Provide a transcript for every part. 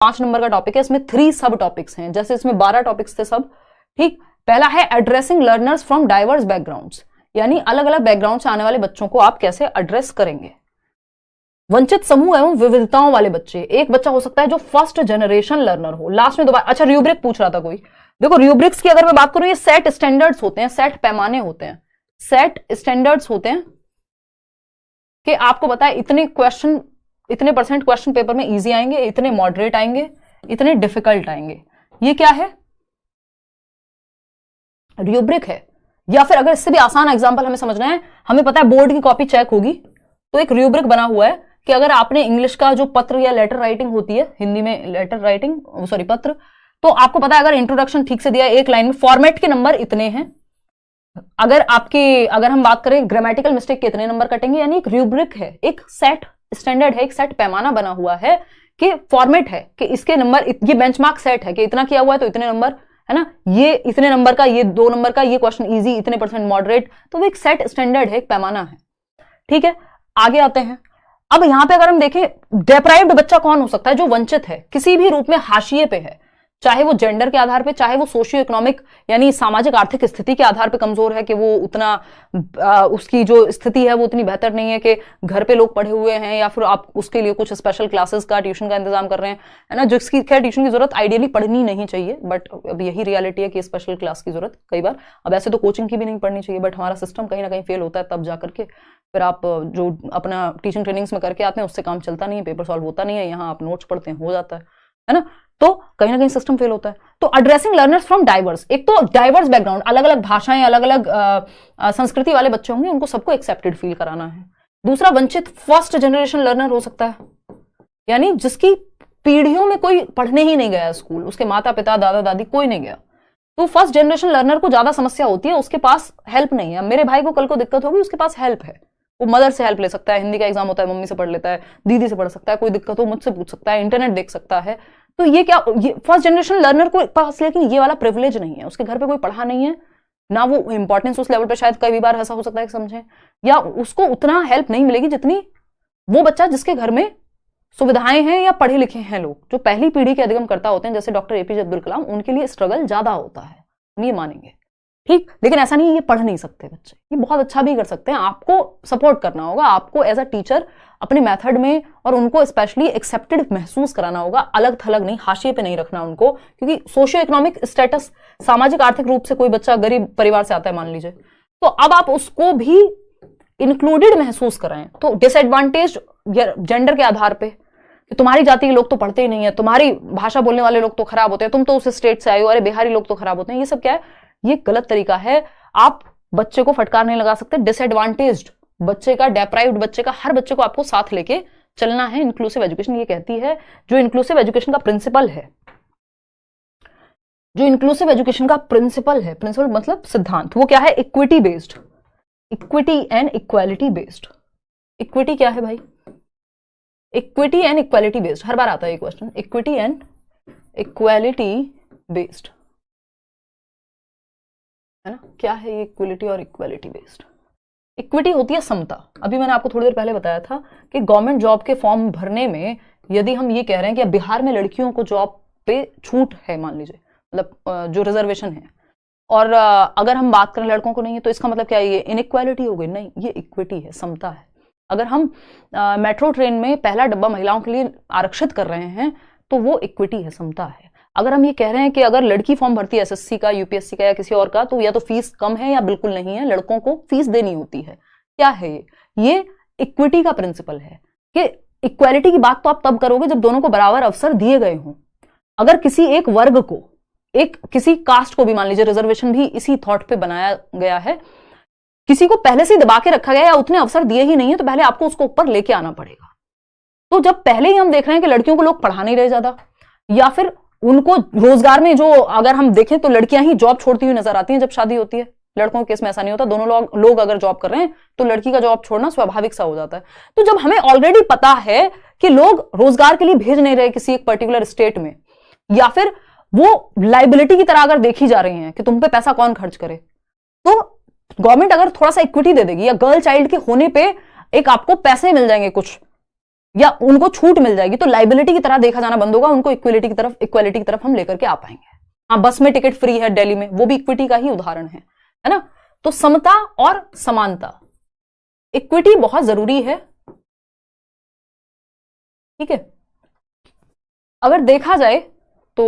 5 number का topic है, इसमें 3 सब टॉपिक्स हैं, जैसे इसमें 12 टॉपिक्स थे सब। ठीक, पहला है addressing learners from diverse backgrounds, यानी अलग अलग बैकग्राउंड से आने वाले बच्चों को आप कैसे एड्रेस करेंगे। वंचित समूह एवं विविधताओं वाले बच्चे, एक बच्चा हो सकता है जो फर्स्ट जनरेशन लर्नर हो। लास्ट में दोबारा, अच्छा रूब्रिक पूछ रहा था कोई, देखो रूब्रिक्स की अगर मैं बात करूं, ये सेट स्टैंडर्ड्स होते हैं, सेट पैमाने होते हैं, सेट स्टैंडर्ड्स होते हैं कि आपको पता है इतने क्वेश्चन, इतने परसेंट क्वेश्चन पेपर में इजी आएंगे, इतने मॉडरेट आएंगे, इतने डिफिकल्ट आएंगे। ये क्या है? रूब्रिक है। या फिर अगर इससे भी आसान एग्जांपल हमें समझना है, हमें पता है बोर्ड की कॉपी चेक होगी, तो एक रूब्रिक बना हुआ है कि अगर आपने इंग्लिश का जो पत्र या लेटर राइटिंग होती है, हिंदी में लेटर राइटिंग, सॉरी पत्र, तो आपको पता है अगर इंट्रोडक्शन ठीक से दिया है एक लाइन में, फॉर्मेट के नंबर इतने हैं, अगर हम बात करें ग्रामेटिकल मिस्टेक के इतने नंबर कटेंगे, यानी एक रूब्रिक है, एक सेट स्टैंडर्ड है, एक सेट पैमाना बना हुआ है कि फॉर्मेट है कि इसके नंबर, ये बेंचमार्क सेट है कि इतना किया हुआ है तो इतने नंबर है ना, ये इतने नंबर का, ये 2 नंबर का, ये क्वेश्चन इजी, इतने परसेंट मॉडरेट, तो वो एक सेट स्टैंडर्ड है, एक पैमाना है। ठीक है, आगे आते हैं। अब यहां पे अगर हम देखें, डेप्राइव्ड बच्चा कौन हो सकता है? जो वंचित है, किसी भी रूप में हाशिए पे है, चाहे वो जेंडर के आधार पे, चाहे वो सोशियो इकोनॉमिक यानी सामाजिक आर्थिक स्थिति के आधार पे कमजोर है कि वो उतना उसकी जो स्थिति है वो उतनी बेहतर नहीं है कि घर पे लोग पढ़े हुए हैं, या फिर आप उसके लिए कुछ स्पेशल क्लासेस का, ट्यूशन का इंतजाम कर रहे हैं, है ना, जिसकी खैर ट्यूशन की जरूरत आइडियली पढ़नी नहीं चाहिए, बट अब यही रियलिटी है कि स्पेशल क्लास की जरूरत कई बार, अब ऐसे तो कोचिंग की भी नहीं पढ़नी चाहिए, बट हमारा सिस्टम कहीं ना कहीं फेल होता है, तब जाकर के फिर आप जो अपना टीचिंग ट्रेनिंग्स में करके आते हैं उससे काम चलता नहीं है, पेपर सॉल्व होता नहीं है, यहाँ आप नोट्स पढ़ते हैं हो जाता है ना, तो कहीं ना कहीं सिस्टम फेल होता है। तो एड्रेसिंग लर्नर्स फ्रॉम डाइवर्स, एक तो डाइवर्स बैकग्राउंड, अलग अलग भाषाएं, अलग अलग संस्कृति वाले बच्चे होंगे, उनको सबको एक्सेप्टेड फील कराना है। दूसरा, वंचित फर्स्ट जनरेशन लर्नर हो सकता है, यानी जिसकी पीढ़ियों में कोई पढ़ने ही नहीं गया स्कूल, उसके माता पिता दादा दादी कोई नहीं गया, तो फर्स्ट जनरेशन लर्नर को ज्यादा समस्या होती है, उसके पास हेल्प नहीं है। मेरे भाई को कल को दिक्कत होगी, उसके पास हेल्प है, वो मदर से हेल्प ले सकता है, हिंदी का एग्जाम होता है मम्मी से पढ़ लेता है, दीदी से पढ़ सकता है, कोई दिक्कत हो मुझसे पूछ सकता है, इंटरनेट देख सकता है। तो ये क्या, ये फर्स्ट जनरेशन लर्नर को पास लेकिन ये वाला प्रिविलेज नहीं है, उसके घर पे कोई पढ़ा नहीं है ना, वो इंपॉर्टेंस उस लेवल पे शायद कई बार ऐसा हो सकता है कि समझे, या उसको उतना हेल्प नहीं मिलेगी जितनी वो बच्चा जिसके घर में सुविधाएं हैं या पढ़े लिखे हैं लोग, जो पहली पीढ़ी के अधिगम करता होते हैं, जैसे डॉक्टर एपीजे अब्दुल कलाम, उनके लिए स्ट्रगल ज्यादा होता है, हम ये मानेंगे। ठीक, लेकिन ऐसा नहीं ये पढ़ नहीं सकते बच्चे, ये बहुत अच्छा भी कर सकते हैं, आपको सपोर्ट करना होगा, आपको एज अ टीचर अपने मेथड में, और उनको स्पेशली एक्सेप्टेड महसूस कराना होगा, अलग थलग नहीं, हाशिए पे नहीं रखना उनको, क्योंकि सोशियो इकोनॉमिक स्टेटस, सामाजिक आर्थिक रूप से कोई बच्चा गरीब परिवार से आता है मान लीजिए, तो अब आप उसको भी इंक्लूडेड महसूस कराएं। तो डिसएडवांटेज जेंडर के आधार पे कि तुम्हारी जाति के लोग तो पढ़ते ही नहीं है, तुम्हारी भाषा बोलने वाले लोग तो खराब होते हैं, तुम तो उस स्टेट से आए हो, अरे बिहारी लोग तो खराब होते हैं, ये सब क्या है? ये गलत तरीका है, आप बच्चे को फटकार नहीं लगा सकते। डिसएडवांटेज्ड बच्चे का, डेप्राइव्ड बच्चे का, हर बच्चे को आपको साथ लेके चलना है। इंक्लूसिव एजुकेशन ये कहती है, जो इंक्लूसिव एजुकेशन का प्रिंसिपल है, जो इंक्लूसिव एजुकेशन का प्रिंसिपल है, प्रिंसिपल मतलब सिद्धांत, वो क्या है? Equity based, equity and equality based. Equity क्या है भाई? इक्विटी एंड इक्वालिटी बेस्ड, हर बार आता है ये question, equity and equality based, है ना? क्या है ये इक्विलिटी और इक्वालिटी बेस्ड? इक्विटी होती है समता। अभी मैंने आपको थोड़ी देर पहले बताया था कि गवर्नमेंट जॉब के फॉर्म भरने में यदि हम ये कह रहे हैं कि बिहार में लड़कियों को जॉब पे छूट है, मान लीजिए, मतलब जो रिजर्वेशन है, और अगर हम बात करें लड़कों को नहीं है, तो इसका मतलब क्या है? ये इनइक्वालिटी हो गई? नहीं, ये इक्विटी है, समता है। अगर हम मेट्रो ट्रेन में पहला डब्बा महिलाओं के लिए आरक्षित कर रहे हैं, तो वो इक्विटी है, समता है। अगर हम ये कह रहे हैं कि अगर लड़की फॉर्म भरती है एसएससी का, यूपीएससी का या किसी और का, तो या तो फीस कम है या बिल्कुल नहीं है, लड़कों को फीस देनी होती है। क्या है ये इक्विटी का प्रिंसिपल है कि इक्वालिटी की बात तो आप तब करोगे जब दोनों को बराबर अवसर दिए गए हों। अगर किसी एक वर्ग को, एक किसी कास्ट को भी, मान लीजिए रिजर्वेशन भी इसी थॉट पे बनाया गया है, किसी को पहले से दबा के रखा गया या उतने अवसर दिए ही नहीं है, तो पहले आपको उसको ऊपर लेके आना पड़ेगा। तो जब पहले ही हम देख रहे हैं कि लड़कियों को लोग पढ़ा नहीं रहे ज्यादा, या फिर उनको रोजगार में, जो अगर हम देखें तो लड़कियां ही जॉब छोड़ती हुई नजर आती हैं जब शादी होती है, लड़कों के केस में ऐसा नहीं होता, दोनों लोग अगर जॉब कर रहे हैं तो लड़की का जॉब छोड़ना स्वाभाविक सा हो जाता है। तो जब हमें ऑलरेडी पता है कि लोग रोजगार के लिए भेज नहीं रहे किसी एक पर्टिकुलर स्टेट में, या फिर वो लाइबिलिटी की तरह अगर देखी जा रही हैं कि तुम पे पैसा कौन खर्च करे, तो गवर्नमेंट अगर थोड़ा सा इक्विटी दे देगी, या गर्ल चाइल्ड के होने पे एक आपको पैसे मिल जाएंगे कुछ, या उनको छूट मिल जाएगी तो लाइबिलिटी की तरह देखा जाना बंद होगा, उनको इक्वालिटी की तरफ हम लेकर के आ पाएंगे। हाँ, बस में टिकट फ्री है दिल्ली में, वो भी इक्विटी का ही उदाहरण है ना। तो समता और समानता, इक्विटी बहुत जरूरी है, ठीक है। अगर देखा जाए तो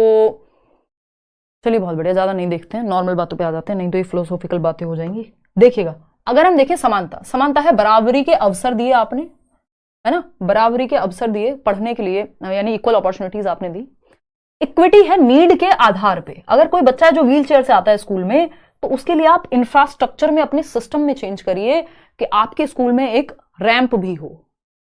चलिए बहुत बढ़िया, ज्यादा नहीं देखते हैं, नॉर्मल बातों पे आ जाते हैं, नहीं तो ये फिलोसॉफिकल बातें हो जाएंगी। देखिएगा, अगर हम देखें समानता, समानता है बराबरी के अवसर दिए आपने, है ना, बराबरी के अवसर दिए पढ़ने के लिए, यानी इक्वल अपॉर्चुनिटीज आपने दी। इक्विटी है नीड के आधार पे। अगर कोई बच्चा है जो व्हील चेयर से आता है स्कूल में, तो उसके लिए आप इंफ्रास्ट्रक्चर में अपने सिस्टम में चेंज करिए कि आपके स्कूल में एक रैंप भी हो,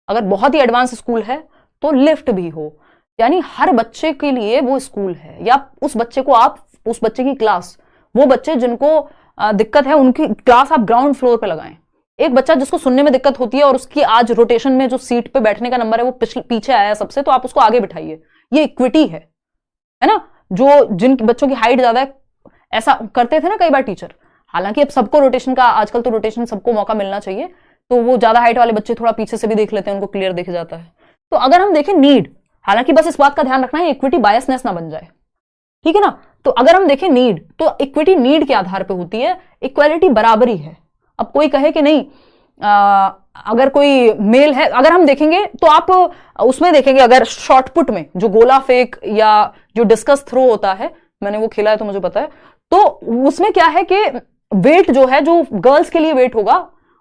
अगर बहुत ही एडवांस स्कूल है तो लिफ्ट भी हो, यानी हर बच्चे के लिए वो स्कूल है। या उस बच्चे को आप, उस बच्चे की क्लास, वो बच्चे जिनको दिक्कत है उनकी क्लास आप ग्राउंड फ्लोर पे लगाएं। एक बच्चा जिसको सुनने में दिक्कत होती है और उसकी आज रोटेशन में जो सीट पे बैठने का नंबर है वो पीछे आया है सबसे, तो आप उसको आगे बिठाइए, ये इक्विटी है ना। जो जिन बच्चों की हाइट ज्यादा है, ऐसा करते थे ना कई बार टीचर, हालांकि अब सबको रोटेशन का, आजकल तो रोटेशन सबको मौका मिलना चाहिए, तो वो ज्यादा हाइट वाले बच्चे थोड़ा पीछे से भी देख लेते हैं, उनको क्लियर दिख जाता है। तो अगर हम देखें नीड, हालांकि बस इस बात का ध्यान रखना है इक्विटी बायसनेस ना बन जाए, ठीक है ना। तो अगर हम देखें नीड, तो इक्विटी नीड के आधार पे होती है, इक्वालिटी बराबरी है। अब कोई कहे कि नहीं, अगर कोई मेल है, अगर हम देखेंगे तो आप उसमें देखेंगे, अगर शॉर्टपुट में जो गोला फेंक या जो डिस्कस थ्रो होता है, मैंने वो खेला है तो मुझे पता है, तो उसमें क्या है कि वेट जो है, जो गर्ल्स के लिए वेट होगा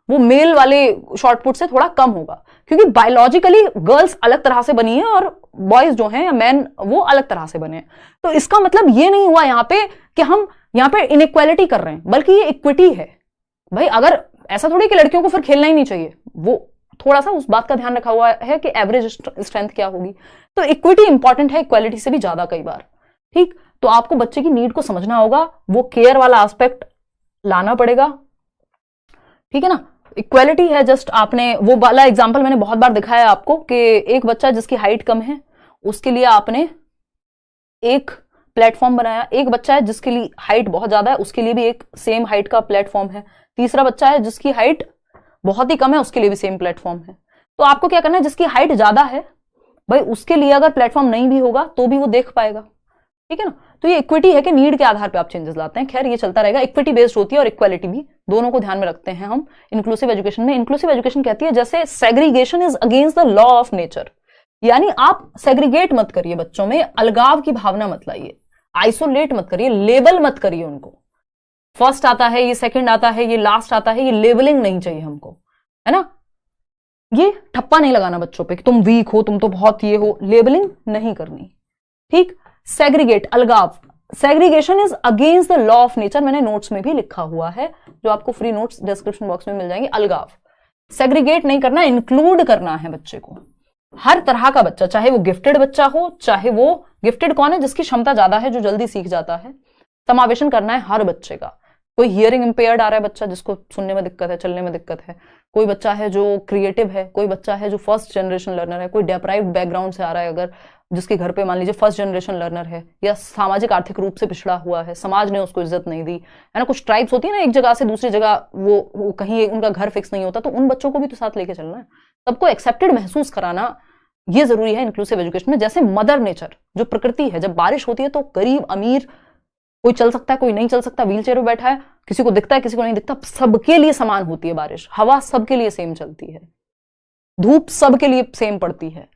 वो मेल वाले शॉर्टपुट से थोड़ा कम होगा, क्योंकि बायोलॉजिकली गर्ल्स अलग तरह से बनी है और बॉयज जो हैं या मैन वो अलग तरह से बने हैं। तो इसका मतलब ये नहीं हुआ यहां पे कि हम यहां पे इनइक्वालिटी कर रहे हैं, बल्कि ये इक्विटी है भाई। अगर ऐसा थोड़ी कि लड़कियों को फिर खेलना ही नहीं चाहिए, वो थोड़ा सा उस बात का ध्यान रखा हुआ है कि एवरेज स्ट्रेंथ क्या होगी। तो इक्विटी इंपॉर्टेंट है इक्वालिटी से भी ज्यादा कई बार, ठीक। तो आपको बच्चे की नीड को समझना होगा, वो केयर वाला एस्पेक्ट लाना पड़ेगा, ठीक है ना। इक्वालिटी है, जस्ट आपने वो वाला एग्जांपल मैंने बहुत बार दिखाया आपको कि एक बच्चा जिसकी हाइट कम है उसके लिए आपने एक प्लेटफॉर्म बनाया, एक बच्चा है जिसके लिए हाइट बहुत ज्यादा है उसके लिए भी एक सेम हाइट का प्लेटफॉर्म है, तीसरा बच्चा है जिसकी हाइट बहुत ही कम है उसके लिए भी सेम प्लेटफॉर्म है। तो आपको क्या करना है, जिसकी हाइट ज्यादा है भाई उसके लिए अगर प्लेटफॉर्म नहीं भी होगा तो भी वो देख पाएगा, ठीक है ना। तो ये इक्विटी है कि नीड के आधार पे आप चेंजेस लाते हैं। खैर ये चलता रहेगा, इक्विटी बेस्ड होती है और इक्वालिटी भी, दोनों को ध्यान में रखते हैं हम इंक्लूसिव एजुकेशन में। इंक्लूसिव एजुकेशन कहती है जैसे segregation is against the law of nature, यानी आप सेग्रीगेट मत करिए बच्चों में, अलगाव की भावना मत लाइए, आइसोलेट मत करिए, लेबल मत करिए उनको, फर्स्ट आता है ये, सेकंड आता है ये, लास्ट आता है ये, लेबलिंग नहीं चाहिए हमको, है ना। ये ठप्पा नहीं लगाना बच्चों पे कि तुम वीक हो, तुम तो बहुत ये हो, लेबलिंग नहीं करनी, ठीक। सेग्रीगेट, अलगाव, segregation is against the law of nature, मैंने नोट्स में भी लिखा हुआ है, जो आपको फ्री नोट्स डिस्क्रिप्शन बॉक्स में मिल जाएंगे। अलगाव, सेग्रीगेट नहीं करना, इंक्लूड करना है बच्चे को, हर तरह का बच्चा, चाहे वो गिफ्टेड बच्चा हो, चाहे वो गिफ्टेड कौन है, जिसकी क्षमता ज्यादा है, जो जल्दी सीख जाता है, समावेशन करना है हर बच्चे का। कोई हियरिंग इंपेयर्ड आ रहा है बच्चा जिसको सुनने में दिक्कत है, चलने में दिक्कत है, कोई बच्चा है जो क्रिएटिव है, कोई बच्चा है जो फर्स्ट जनरेशन लर्नर है, कोई डेप्राइव्ड बैकग्राउंड से आ रहा है, अगर जिसके घर पे मान लीजिए फर्स्ट जनरेशन लर्नर है, या सामाजिक आर्थिक रूप से पिछड़ा हुआ है, समाज ने उसको इज्जत नहीं दी, है ना। कुछ ट्राइब्स होती है ना, एक जगह से दूसरी जगह वो कहीं उनका घर फिक्स नहीं होता, तो उन बच्चों को भी तो साथ लेके चलना है, सबको एक्सेप्टेड महसूस कराना ये जरूरी है इंक्लूसिव एजुकेशन में। जैसे मदर नेचर, जो प्रकृति है, जब बारिश होती है तो गरीब अमीर कोई चल सकता है, कोई नहीं चल सकता, व्हील चेयर पे बैठा है, किसी को दिखता है किसी को नहीं दिखता, सबके लिए समान होती है बारिश, हवा सबके लिए सेम चलती है, धूप सबके लिए सेम पड़ती है।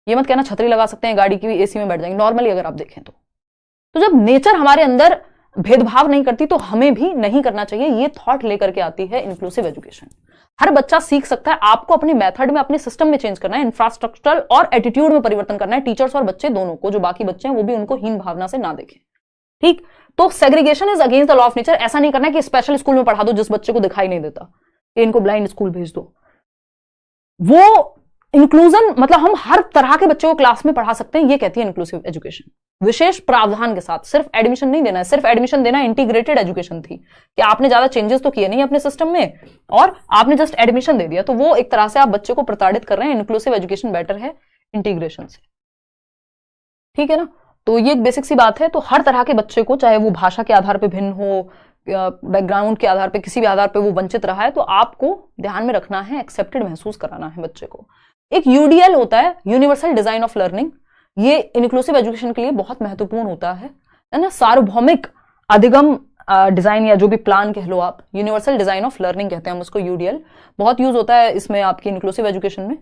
ये मत कहना छतरी लगा सकते हैं, गाड़ी की भी एसी में बैठ जाएंगे, नॉर्मली अगर आप देखें तो जब नेचर हमारे अंदर भेदभाव नहीं करती तो हमें भी नहीं करना चाहिए, ये थॉट लेकर के आती है इंक्लूसिव एजुकेशन। हर बच्चा सीख सकता है, आपको अपने मेथड में, अपने सिस्टम में चेंज करना है, इंफ्रास्ट्रक्चरल और एटीट्यूड में परिवर्तन करना है, टीचर्स और बच्चे दोनों को, जो बाकी बच्चे हैं वो भी उनको हीन भावना से ना देखें, ठीक। तो segregation is against the law of nature, ऐसा नहीं करना है कि स्पेशल स्कूल में पढ़ा दो जिस बच्चे को दिखाई नहीं देता, इनको ब्लाइंड स्कूल भेज दो। वो इंक्लूजन मतलब हम हर तरह के बच्चे को क्लास में पढ़ा सकते हैं, ये कहती है इंक्लूसिव एजुकेशन, विशेष प्रावधान के साथ। सिर्फ एडमिशन नहीं देना है, सिर्फ एडमिशन देना इंटीग्रेटेड एजुकेशन थी कि आपने ज्यादा चेंजेस तो किए नहीं अपने सिस्टम में और आपने जस्ट एडमिशन दे दिया, तो वो एक तरह से आप बच्चे को प्रताड़ित कर रहे हैं। इंक्लूसिव एजुकेशन बेटर है इंटीग्रेशन से, ठीक है ना। तो ये एक बेसिक सी बात है। तो हर तरह के बच्चे को, चाहे वो भाषा के आधार पर भिन्न हो, बैकग्राउंड के आधार पर, किसी भी आधार पर वो वंचित रहा है, तो आपको ध्यान में रखना है, एक्सेप्टेड महसूस कराना है बच्चे को। एक यूडीएल होता है, यूनिवर्सल डिजाइन ऑफ लर्निंग। ये इंक्लूसिव एजुकेशन के लिए बहुत महत्वपूर्ण होता है ना, सार्वभौमिक अधिगम डिजाइन या जो भी प्लान कह लो आप, यूनिवर्सल डिजाइन ऑफ लर्निंग कहते हैं हम उसको, यूडीएल बहुत यूज होता है इसमें आपकी इंक्लूसिव एजुकेशन में।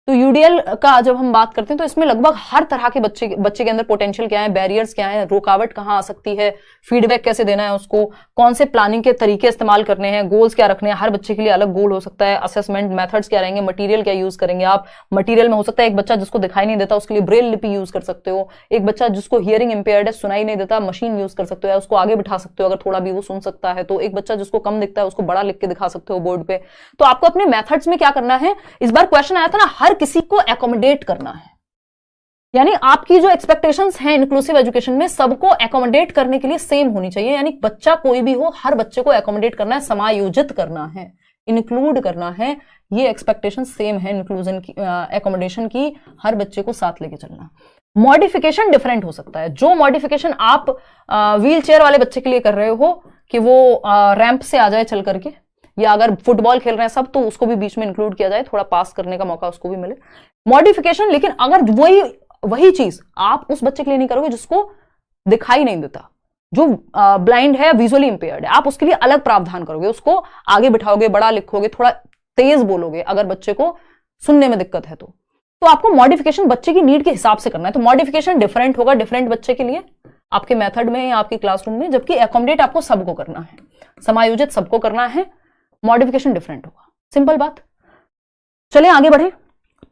तो यूडीएल का जब हम बात करते हैं तो इसमें लगभग हर तरह के बच्चे के अंदर पोटेंशियल क्या है, बैरियर्स क्या है, रुकावट कहाँ आ सकती है, फीडबैक कैसे देना है उसको, कौन से प्लानिंग के तरीके इस्तेमाल करने हैं, गोल्स क्या रखने हैं, हर बच्चे के लिए अलग गोल हो सकता है, असेसमेंट मेथड्स क्या रहेंगे, मटेरियल क्या यूज करेंगे आप। मटेरियल में हो सकता है एक बच्चा जिसको दिखाई नहीं देता उसके लिए ब्रेल लिपि यूज कर सकते हो, एक बच्चा जिसको हियरिंग इंपेयर्ड है, सुनाई नहीं देता, मशीन यूज कर सकते हो, उसको आगे बिठा सकते हो अगर थोड़ा भी वो सुन सकता है तो, एक बच्चा जिसको कम दिखता है उसको बड़ा लिख के दिखा सकते हो बोर्ड पे। तो आपको अपने मेथड्स में क्या करना है, इस बार क्वेश्चन आया था ना, हर किसी को एकोमोडेट करना है, यानी आपकी जो एक्सपेक्टेशंस हैं इंक्लूसिव एजुकेशन में सबको एकोमोडेट करने के लिए सेम होनी चाहिए, यानी बच्चा कोई भी हो हर बच्चे को एकोमोडेट करना है, समायोजित करना है, इंक्लूड करना है, ये एक्सपेक्टेशन सेम है इंक्लूजन की, एकोमोडेशन की, हर बच्चे को साथ लेके चलना। मॉडिफिकेशन डिफरेंट हो सकता है, जो मॉडिफिकेशन आप व्हील चेयर वाले बच्चे के लिए कर रहे हो कि वो रैंप से आ जाए चल करके, या अगर फुटबॉल खेल रहे हैं सब तो उसको भी बीच में इंक्लूड किया जाए, थोड़ा पास करने का मौका उसको भी मिले, मॉडिफिकेशन। लेकिन अगर वही चीज आप उस बच्चे के लिए नहीं करोगे जिसको दिखाई नहीं देता, जो ब्लाइंड है, विजुअली इंपेयर्ड है, आप उसके लिए अलग प्रावधान करोगे, उसको आगे बिठाओगे, बड़ा लिखोगे, थोड़ा तेज बोलोगे अगर बच्चे को सुनने में दिक्कत है तो आपको मॉडिफिकेशन बच्चे की नीड के हिसाब से करना है। तो मॉडिफिकेशन डिफरेंट होगा डिफरेंट बच्चे के लिए आपके मेथड में या आपके क्लासरूम में, जबकि एकोमोडेट आपको सबको करना है, समायोजित सबको करना है, मॉडिफिकेशन डिफरेंट होगा। सिंपल बात। चलिए आगे बढ़े।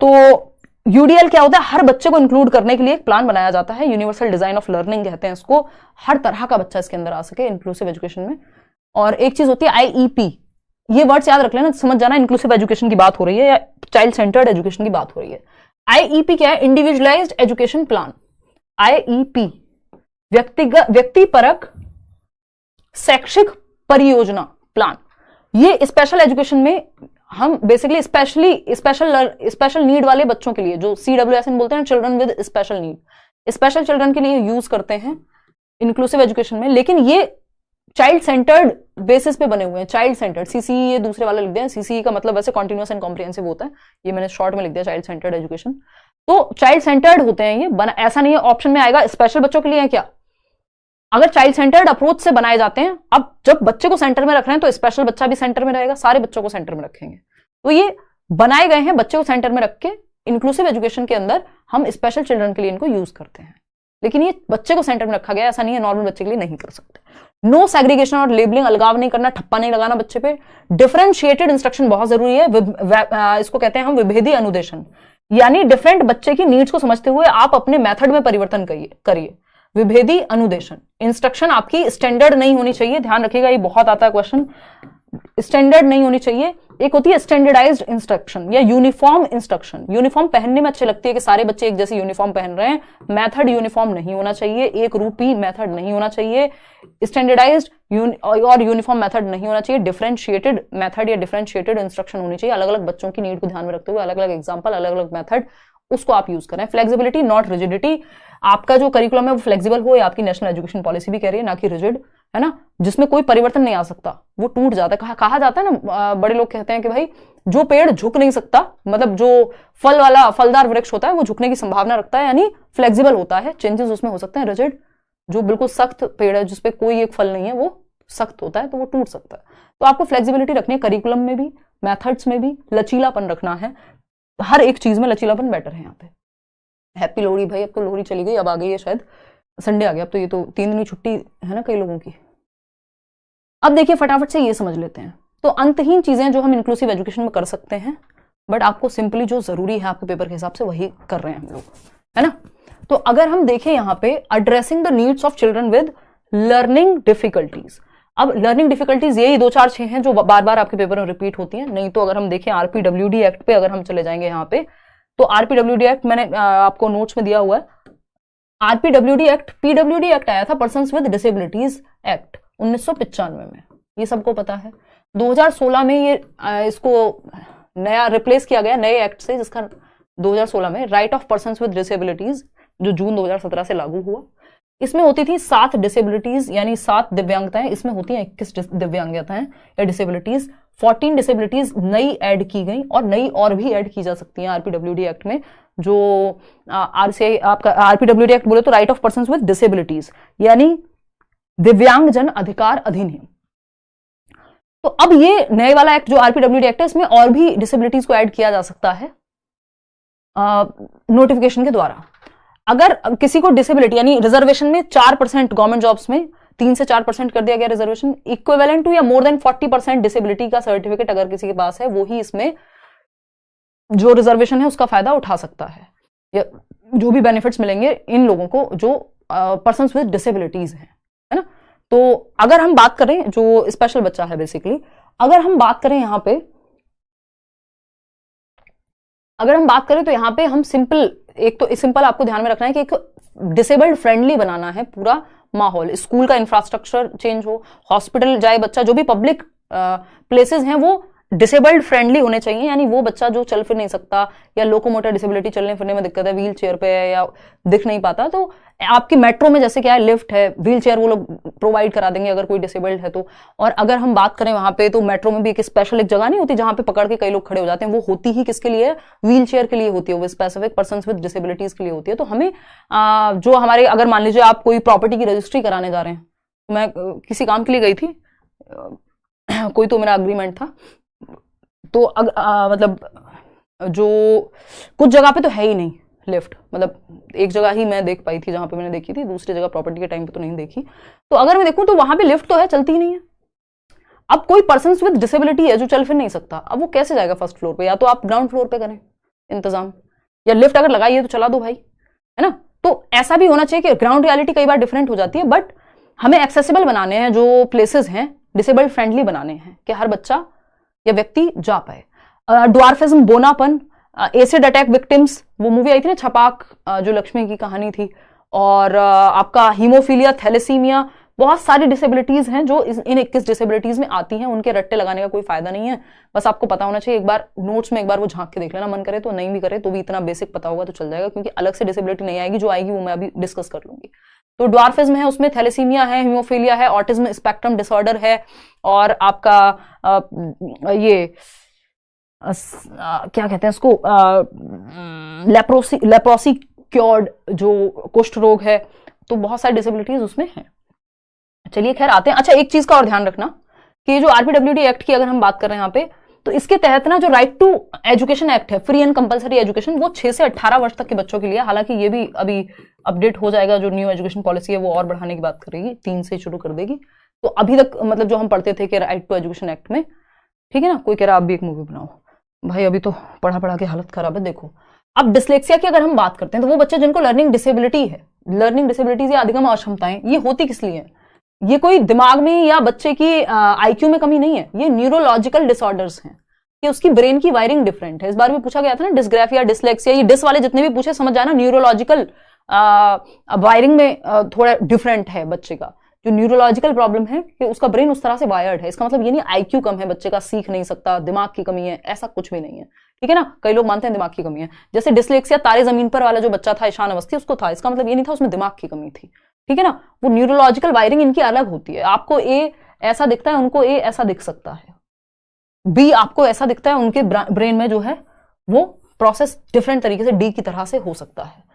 तो यूडीएल क्या होता है, हर बच्चे को इंक्लूड करने के लिए एक प्लान बनाया जाता है, यूनिवर्सल डिजाइन ऑफ लर्निंग कहते हैं इसको, हर तरह का बच्चा इसके अंदर आ सके इंक्लूसिव एजुकेशन में। और एक चीज होती है आईईपी, ये वर्ड्स याद रख लेना, समझ जाना इंक्लूसिव एजुकेशन की बात हो रही है या चाइल्ड सेंटर्ड एजुकेशन की बात हो रही है। आईईपी क्या है, इंडिविजुअलाइज्ड एजुकेशन प्लान। आईईपी व्यक्तिपरक शैक्षिक परियोजना प्लान। ये स्पेशल एजुकेशन में हम बेसिकली स्पेशल नीड वाले बच्चों के लिए, जो CWSN बोलते हैं, children with special need, special children के लिए यूज करते हैं इंक्लूसिव एजुकेशन में। लेकिन ये चाइल्ड सेंटर्ड बेसिस पे बने हुए हैं, चाइल्ड सेंटर्ड, CCE ये दूसरे वाले लिख दिया, CCE का मतलब वैसे कॉन्टिन्यूअस एंड कॉम्प्रिहेंसिव होता है, ये मैंने शॉर्ट में लिख दिया चाइल्ड सेंटर्ड एजुकेशन। तो चाइल्ड सेंटर्ड होते हैं ये, ऐसा नहीं है ऑप्शन में आएगा स्पेशल बच्चों के लिए है क्या, अगर चाइल्ड सेंटर्ड अप्रोच से बनाए जाते हैं, अब जब बच्चे को सेंटर में रख रहे हैं तो स्पेशल बच्चा भी सेंटर में रहेगा, सारे बच्चों को सेंटर में रखेंगे। तो ये बनाए गए हैं बच्चे को सेंटर में रख के, इंक्लूसिव एजुकेशन के अंदर हम स्पेशल चिल्ड्रन के लिए इनको यूज करते हैं, लेकिन ये बच्चे को सेंटर में रखा गया, ऐसा नहीं है नॉर्मल बच्चे के लिए नहीं कर सकते। नो सेग्रीगेशन और लेबलिंग, अलगाव नहीं करना, ठप्पा नहीं लगाना बच्चे पे। डिफरेंशिएटेड इंस्ट्रक्शन बहुत जरूरी है, इसको कहते हैं हम विभेदी अनुदेशन, यानी डिफरेंट बच्चे की नीड्स को समझते हुए आप अपने मेथड में परिवर्तन करिए। विभेदी अनुदेशन, इंस्ट्रक्शन आपकी स्टैंडर्ड नहीं होनी चाहिए, ध्यान रखिएगा, ये बहुत आता है क्वेश्चन, स्टैंडर्ड नहीं होनी चाहिए। एक होती है स्टैंडर्डाइज्ड इंस्ट्रक्शन या यूनिफॉर्म इंस्ट्रक्शन। यूनिफॉर्म पहनने में अच्छी लगती है कि सारे बच्चे एक जैसे यूनिफॉर्म पहन रहे हैं, मेथड यूनिफॉर्म नहीं होना चाहिए, एक रूपी मेथड नहीं होना चाहिए, स्टैंडर्डाइज्ड और यूनिफॉर्म मेथड नहीं होना चाहिए, डिफरेंशिएटेड मेथड या डिफरेंशिएटेड इंस्ट्रक्शन होनी चाहिए, अलग अलग बच्चों की नीड को ध्यान में रखते हुए अलग अलग एग्जाम्पल, अलग अलग मेथड, उसको आप यूज करें। फ्लेक्सिबिलिटी नॉट रिजिडिटी, आपका जो करिकुलम है वो फ्लेक्सिबल हो, या आपकी नेशनल एजुकेशन पॉलिसी भी कह रही है, ना कि रिजिड, है ना, जिसमें कोई परिवर्तन नहीं आ सकता, वो टूट जाता है। कहा जाता है ना, बड़े लोग कहते हैं कि भाई जो पेड़ झुक नहीं सकता, मतलब जो फलदार वृक्ष होता है वो झुकने की संभावना रखता है, यानी फ्लेक्सिबल होता है, चेंजेस उसमें हो सकते हैं। रिजिड जो बिल्कुल सख्त पेड़ है जिसपे कोई एक फल नहीं है, वो सख्त होता है तो वो टूट सकता है। तो आपको फ्लेक्सिबिलिटी रखनी है, करिकुलम में भी, मेथड्स में भी लचीलापन रखना है, हर एक चीज में लचीलापन बेटर है यहाँ पे। हैप्पी लोहड़ी भाई, अब तो लोहड़ी चली गई, अब आ गई है शायद संडे आ गया, अब तो ये तो 3 दिन की छुट्टी है ना कई लोगों की। अब देखिए फटाफट से ये समझ लेते हैं, तो अंतहीन चीजें जो हम इंक्लूसिव एजुकेशन में कर सकते हैं, बट आपको सिंपली जो जरूरी है आपके पेपर के हिसाब से वही कर रहे हैं हम लोग, है ना। तो अगर हम देखें यहाँ पे, addressing the needs of children with learning difficulties. अब लर्निंग डिफिकल्टीज यही 2 4 6 हैं जो बार बार आपके पेपर में रिपीट होती हैं। नहीं तो अगर हम देखें RPWD एक्ट पे अगर हम चले जाएंगे यहाँ पे, तो RPWD एक्ट मैंने आपको नोट्स में दिया हुआ है। RPWD एक्ट, PWD एक्ट आया था, पर्सन्स विद डिसेबिलिटीज एक्ट 1995 में, ये सबको पता है। 2016 में ये इसको नया रिप्लेस किया गया नए एक्ट से, जिसका 2016 में right of persons with disabilities, जो जून 2017 से लागू हुआ। इसमें होती थी 7 डिसेबिलिटीज, यानी 7 दिव्यांगताएं, इसमें होती हैं 21 दिव्यांगताएं या डिसेबिलिटीज 14 डिसेबिलिटीज नई ऐड की गई और नई और भी ऐड की जा सकती हैं आरपीडब्ल्यूडी एक्ट में। जो आरसीआई आपका आरपीडब्ल्यूडी एक्ट बोले तो right of persons with disabilities, यानी दिव्यांगजन अधिकार अधिनियम। तो अब ये नए वाला एक्ट जो आरपीडब्ल्यूडी एक्ट है, इसमें और भी डिसेबिलिटीज को ऐड किया जा सकता है नोटिफिकेशन के द्वारा। अगर किसी को डिसेबिलिटी यानी रिजर्वेशन में 4% गवर्नमेंट जॉब्स में 3 से 4% कर दिया गया रिजर्वेशन, इक्विवेलेंट टू या मोर देन 40% डिसेबिलिटी का सर्टिफिकेट अगर किसी के पास है, वो ही इसमें जो रिजर्वेशन है उसका फायदा उठा सकता है, या जो भी बेनिफिट्स मिलेंगे इन लोगों को जो पर्सन्स विद डिसेबिलिटीज हैं, है ना। तो अगर हम बात करें जो स्पेशल बच्चा है बेसिकली, अगर हम बात करें यहां पे, अगर हम बात करें तो यहां पे हम सिंपल, एक तो सिंपल आपको ध्यान में रखना है कि एक डिसेबल्ड फ्रेंडली बनाना है पूरा माहौल, स्कूल का इंफ्रास्ट्रक्चर चेंज हो, हॉस्पिटल जाए बच्चा, जो भी पब्लिक प्लेसेस हैं वो डिसेबल्ड फ्रेंडली होने चाहिए, यानी वो बच्चा जो चल फिर नहीं सकता या लोकोमोटर डिसेबिलिटी, चलने फिरने में दिक्कत है, व्हील चेयर पे है या दिख नहीं पाता, तो आपकी मेट्रो में जैसे क्या है, लिफ्ट है, व्हील चेयर वो लोग प्रोवाइड करा देंगे अगर कोई डिसेबल्ड है तो। और अगर हम बात करें वहां पे, तो मेट्रो में भी एक स्पेशल एक जगह नहीं होती जहां पे पकड़ के कई लोग खड़े हो जाते हैं, वो होती ही किसके लिए, व्हील चेयर के लिए होती है, वो स्पेसिफिक पर्सन्स विद डिसेबिलिटीज के लिए होती है। तो हमें जो हमारे, अगर मान लीजिए आप कोई प्रॉपर्टी की रजिस्ट्री कराने जा रहे हैं, मैं किसी काम के लिए गई थी, कोई तो मेरा अग्रीमेंट था, तो मतलब जो कुछ जगह पे तो है ही नहीं लिफ्ट, मतलब एक जगह ही मैं देख पाई थी जहां पे मैंने देखी थी, दूसरी जगह प्रॉपर्टी के टाइम पे तो नहीं देखी। तो अगर मैं देखूं तो वहां पे लिफ्ट तो है, चलती ही नहीं है। अब कोई पर्सन विद डिसेबिलिटी है जो चल फिर नहीं सकता, अब वो कैसे जाएगा फर्स्ट फ्लोर पे, या तो आप ग्राउंड फ्लोर पे करें इंतजाम, या लिफ्ट अगर लगाई है तो चला दो भाई, है ना। तो ऐसा भी होना चाहिए कि ग्राउंड रियलिटी कई बार डिफरेंट हो जाती है, बट हमें एक्सेसिबल बनाने हैं जो प्लेसेस हैं, डिसेबल्ड फ्रेंडली बनाने हैं कि हर बच्चा या व्यक्ति जा पाए। ड्वार्फिज्म, बोनापन, एसिड अटैक विक्टिम्स, वो मूवी आई थी ना छपाक, जो लक्ष्मी की कहानी थी, और आपका हीमोफीलिया, थैलेसीमिया, बहुत सारी डिसेबिलिटीज हैं जो इन 21 डिसेबिलिटीज में आती हैं। उनके रट्टे लगाने का कोई फायदा नहीं है, बस आपको पता होना चाहिए। एक बार नोट्स में एक बार वो झांक के देख लेना, मन करे तो, नहीं भी करे तो भी इतना बेसिक पता होगा तो चल जाएगा, क्योंकि अलग से डिसेबिलिटी नहीं आएगी, जो आएगी वो मैं अभी डिस्कस कर लूंगी। तो ड्वार्फिज्म है, उसमें थैलेसीमिया है, हीमोफीलिया है, ऑटिज्म स्पेक्ट्रम डिसऑर्डर है, और आपका ये क्या कहते हैं उसको, लेप्रोसी क्योर्ड जो कुष्ठ रोग है, तो बहुत सारी डिसेबिलिटीज उसमें हैं। चलिए खैर आते हैं। अच्छा, एक चीज का और ध्यान रखना कि जो आरपीडब्ल्यूडी एक्ट की अगर हम बात कर रहे हैं यहाँ पे, तो इसके तहत ना जो राइट टू एजुकेशन एक्ट है, फ्री एंड कंपलसरी एजुकेशन, वो 6 से 18 वर्ष तक के बच्चों के लिए, हालांकि ये भी अभी अपडेट हो जाएगा, जो न्यू एजुकेशन पॉलिसी है वो और बढ़ाने की बात करेगी, 3 से शुरू कर देगी। तो अभी तक मतलब जो हम पढ़ते थे कि राइट टू एजुकेशन एक्ट में, ठीक है ना, कोई कह रहा आप भी एक मूवी बनाओ, भाई अभी तो पढ़ा पढ़ा के हालत खराब है। देखो अब डिसलेक्सिया की अगर हम बात करते हैं, तो वो बच्चे जिनको लर्निंग डिसेबिलिटी है, लर्निंग डिसेबिलिटीज या अधिगम अक्षमताएं, ये होती किस लिए है, ये कोई दिमाग में या बच्चे की आईक्यू में कमी नहीं है, ये न्यूरोलॉजिकल डिसऑर्डर्स हैं, कि उसकी ब्रेन की वायरिंग डिफरेंट है। इस बार भी पूछा गया था ना, डिस्ग्राफिया, डिसलेक्सिया, ये डिस वाले जितने भी पूछे समझ जाना, न्यूरोलॉजिकल वायरिंग में थोड़ा डिफरेंट है बच्चे का। जो न्यूरोलॉजिकल प्रॉब्लम है कि उसका ब्रेन उस तरह से वायर्ड है, इसका मतलब ये नहीं आईक्यू कम है बच्चे का, सीख नहीं सकता, दिमाग की कमी है, ऐसा कुछ भी नहीं है, ठीक है ना। कई लोग मानते हैं दिमाग की कमी है, जैसे डिसलेक्सिया तारे जमीन पर वाला जो बच्चा था ईशान अवस्थी, उसको था, इसका मतलब ये नहीं था उसमें दिमाग की कमी थी, ठीक है ना। वो न्यूरोलॉजिकल वायरिंग इनकी अलग होती है, आपको ए ऐसा दिखता है, उनको ए ऐसा दिख सकता है, बी आपको ऐसा दिखता है, उनके ब्रेन में जो है वो प्रोसेस डिफरेंट तरीके से डी की तरह से हो सकता है।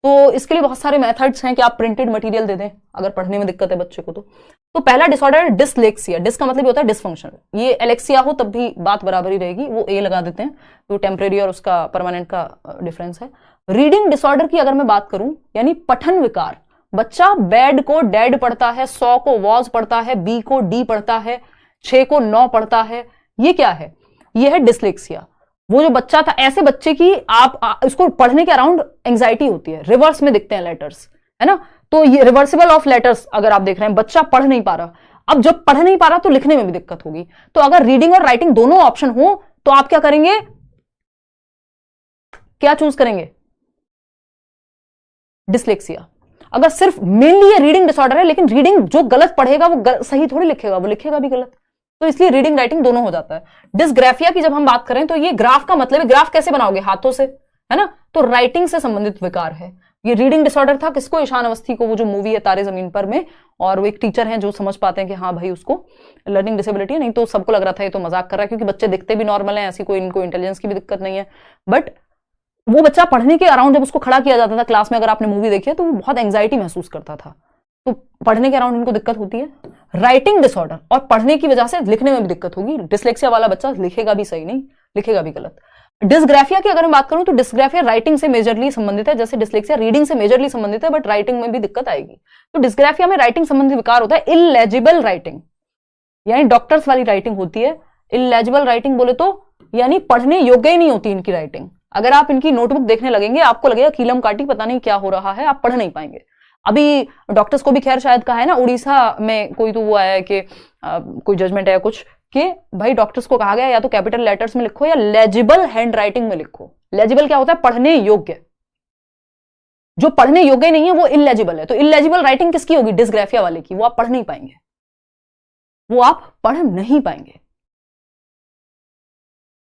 तो इसके लिए बहुत सारे मेथड्स हैं कि आप प्रिंटेड मटेरियल दे दें अगर पढ़ने में दिक्कत है बच्चे को। तो पहला डिसऑर्डर है डिसलेक्सिया, डिस का मतलब होता है डिसफंक्शन, ये एलेक्सिया हो तब भी बात बराबर ही रहेगी, वो ए लगा देते हैं, तो टेम्परेरी और उसका परमानेंट का डिफरेंस है। रीडिंग डिसऑर्डर की अगर मैं बात करूं, यानी पठन विकार, बच्चा बैड को डेड पढ़ता है, 100 को वॉज पढ़ता है, बी को डी पढ़ता है, 6 को 9 पढ़ता है, ये क्या है, ये है डिसलेक्सिया। वो जो बच्चा था, ऐसे बच्चे की आप इसको पढ़ने के अराउंड एंजाइटी होती है, रिवर्स में दिखते हैं लेटर्स, है ना। तो ये रिवर्सिबल ऑफ लेटर्स अगर आप देख रहे हैं, बच्चा पढ़ नहीं पा रहा, अब जब पढ़ नहीं पा रहा तो लिखने में भी दिक्कत होगी। तो अगर रीडिंग और राइटिंग दोनों ऑप्शन हो तो आप क्या करेंगे, क्या चूज करेंगे, डिसलेक्सिया। अगर सिर्फ मेनली ये रीडिंग डिसऑर्डर है, लेकिन रीडिंग जो गलत पढ़ेगा वो सही थोड़ी लिखेगा, वो लिखेगा भी गलत, तो इसलिए रीडिंग राइटिंग दोनों हो जाता है। डिसग्राफिया की जब हम बात करें, तो ये ग्राफ का मतलब है, ग्राफ कैसे बनाओगे, हाथों से, है ना, तो राइटिंग से संबंधित विकार है। ये रीडिंग डिसऑर्डर था किसको? ईशान अवस्थी को। वो जो मूवी है तारे जमीन पर में, और वो एक टीचर हैं जो समझ पाते हैं कि हाँ भाई उसको लर्निंग डिसेबिलिटी है। नहीं तो सबको लग रहा था ये तो मजाक कर रहा है, क्योंकि बच्चे दिखते भी नॉर्मल हैं, ऐसी कोई इनको इंटेलिजेंस की भी दिक्कत नहीं है। बट वो बच्चा पढ़ने के अराउंड जब उसको खड़ा किया जाता था क्लास में, अगर आपने मूवी देखी है, तो वो बहुत एंग्जाइटी महसूस करता था। तो पढ़ने के अराउंड इनको दिक्कत होती है। राइटिंग डिसऑर्डर, और पढ़ने की वजह से लिखने में भी दिक्कत होगी। डिसलेक्सिया वाला बच्चा लिखेगा भी सही नहीं, लिखेगा भी गलत। डिस्ग्राफिया की अगर मैं बात करूं तो डिस्ग्राफिया राइटिंग से मेजरली संबंधित है, जैसे डिसलेक्सिया रीडिंग से मेजरली संबंधित है, बट राइटिंग में भी दिक्कत आएगी। तो डिस्ग्राफिया में राइटिंग संबंधी विकार होता है इलेजिबल राइटिंग, यानी डॉक्टर्स वाली राइटिंग होती है। इलेजिबल राइटिंग बोले तो यानी पढ़ने योग्य ही नहीं होती इनकी राइटिंग। अगर आप इनकी नोटबुक देखने लगेंगे आपको लगेगा कीलम काटी, पता नहीं क्या हो रहा है, आप पढ़ नहीं पाएंगे। अभी डॉक्टर्स को भी खैर शायद कहा है ना, उड़ीसा में कोई तो वो आया है कि कोई जजमेंट है कुछ कि भाई डॉक्टर्स को कहा गया या तो कैपिटल लेटर्स में लिखो या लेजिबल हैंड राइटिंग में लिखो। लेजिबल क्या होता है? पढ़ने योग्य। जो पढ़ने योग्य नहीं है वो इलेजिबल है। तो इलेजिबल राइटिंग किसकी होगी? डिस्ग्राफिया वाले की। वो आप पढ़ नहीं पाएंगे, वो आप पढ़ नहीं पाएंगे,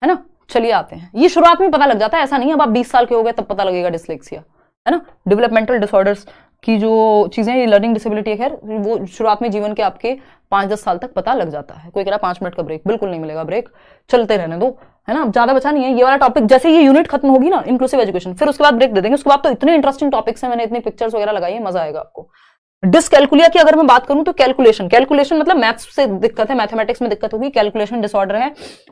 है ना। चलिए आते हैं, ये शुरुआत में पता लग जाता है, ऐसा नहीं है अब आप 20 साल के हो गए तब पता लगेगा डिसलेक्सिया, है ना। डेवलपमेंटल डिसऑर्डर्स की जो चीजें, ये लर्निंग डिसेबिलिटी है, खैर वो शुरुआत में जीवन के आपके 5-10 साल तक पता लग जाता है। कोई कह रहा 5 मिनट का ब्रेक, बिल्कुल नहीं मिलेगा ब्रेक, चलते रहने दो, है ना। ज्यादा बचा नहीं है ये वाला टॉपिक। जैसे ये यूनिट खत्म होगी ना इंक्लूसिव एजुकेशन, फिर उसके बाद ब्रेक दे देंगे। उसके बाद तो इतने इंटरेस्टिंग टॉपिक्स हैं, मैंने इतनी पिक्चर्स वगैरह लगाई है, मजा आएगा आपको। डिसकैलकुलिया की अगर मैं बात करूं तो कैलकुलेशन मतलब मैथ्स से दिक्कत है, मैथमेटिक्स में दिक्कत होगी, कैलकुलेशन डिसऑर्डर है।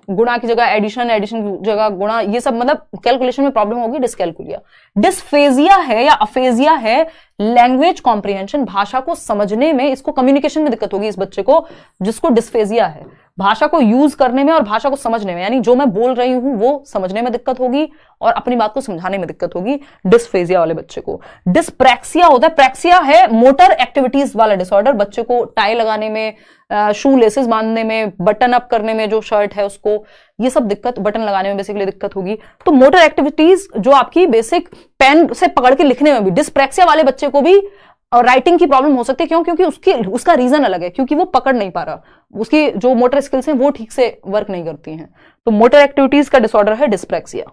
गुणा की जगह एडिशन, एडिशन की जगह गुणा, ये सब मतलब कैलकुलेशन में प्रॉब्लम होगी, डिसकैलकुलिया। डिस्फेजिया है या अफेजिया है लैंग्वेज कॉम्प्रिहेंशन, भाषा को समझने में, इसको कम्युनिकेशन में दिक्कत होगी इस बच्चे को जिसको डिस्फेजिया है। भाषा को यूज करने में और भाषा को समझने में, यानी जो मैं बोल रही हूं वो समझने में दिक्कत होगी और अपनी बात को समझाने में दिक्कत होगी डिस्फेजिया वाले बच्चे को। डिस्प्रैक्सिया होता है, प्रैक्सिया है मोटर एक्टिविटीज वाला डिसऑर्डर, बच्चे को टाई लगाने में, शू लेसेस बांधने में, बटन अप करने में, जो शर्ट है उसको, ये सब दिक्कत, बटन लगाने में बेसिकली दिक्कत होगी। तो मोटर एक्टिविटीज जो आपकी बेसिक पेन से पकड़ के लिखने में भी, डिस्प्रैक्सिया वाले बच्चे को भी और राइटिंग की प्रॉब्लम हो सकती है। क्यों? क्योंकि उसका रीजन अलग है, क्योंकि वो पकड़ नहीं पा रहा, उसकी जो मोटर स्किल्स हैं वो ठीक से वर्क नहीं करती हैं। तो मोटर एक्टिविटीज का डिसऑर्डर है डिस्प्रैक्सिया।